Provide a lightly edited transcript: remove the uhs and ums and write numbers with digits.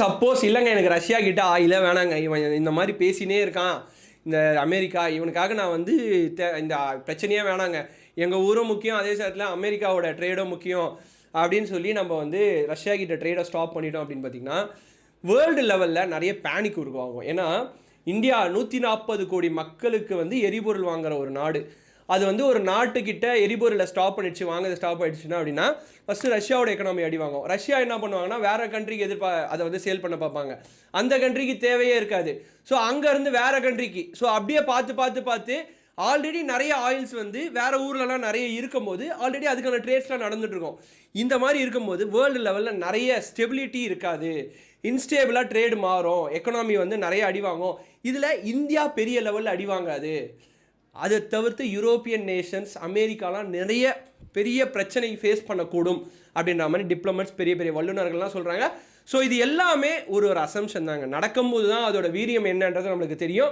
Suppose இல்லைங்க எனக்கு Russia கிட்ட ஆயில வேணாங்க, இவன் இந்த மாதிரி பேசினே இருக்கான் இந்த அமெரிக்கா, இவனுக்காக நான் வந்து இந்த பிரச்சனையே வேணாங்க, எங்கள் ஊரும் முக்கியம், அதே நேரத்தில் அமெரிக்காவோட ட்ரேடும் முக்கியம் அப்படின்னு சொல்லி நம்ம வந்து ரஷ்யா கிட்ட ட்ரேடை ஸ்டாப் பண்ணிட்டோம் அப்படின்னு பார்த்தீங்கன்னா வேர்ல்டு லெவலில் நிறைய பேனிக் உருவாகும். ஏன்னா இந்தியா 140 கோடி மக்களுக்கு வந்து எரிபொருள் வாங்குற ஒரு நாடு. அது வந்து ஒரு நாட்டுக்கிட்ட எரிபொருளை ஸ்டாப் பண்ணிடுச்சு, வாங்க ஸ்டாப் ஆகிடுச்சுன்னா அப்படின்னா ஃபஸ்ட்டு ரஷ்யாவோட எக்கனாமி அடி வாங்கும். ரஷ்யா என்ன பண்ணுவாங்கன்னா வேறு கண்ட்ரிக்கு அதை வந்து சேல் பண்ண பார்ப்பாங்க. அந்த கண்ட்ரிக்கு தேவையே இருக்காது. ஸோ அங்கேருந்து வேறு கண்ட்ரிக்கு அப்படியே பார்த்து ஆல்ரெடி நிறைய ஆயில்ஸ் வந்து வேறு ஊர்லலாம் நிறைய இருக்கும்போது ஆல்ரெடி அதுக்கான ட்ரேட்ஸ்லாம் நடந்துகிட்ருக்கோம். இந்த மாதிரி இருக்கும்போது வேர்ல்டு லெவலில் நிறைய ஸ்டெபிலிட்டி இருக்காது, இன்ஸ்டேபிளாக ட்ரேடு மாறும், எக்கனாமி வந்து நிறைய அடி வாங்கும். இதில் இந்தியா பெரிய லெவலில் அடி வாங்காது. அதை தவிர்த்து யூரோப்பியன் நேஷன்ஸ், அமெரிக்காலாம் நிறைய பெரிய பிரச்சனை ஃபேஸ் பண்ணக்கூடும் அப்படின்ற மாதிரி டிப்ளமேட்ஸ், பெரிய பெரிய வல்லுநர்கள்லாம் சொல்கிறாங்க. ஸோ இது எல்லாமே ஒரு அசம்ஷன் தாங்க. நடக்கும்போது தான் அதோட வீரியம் என்னன்றது நம்மளுக்கு தெரியும்.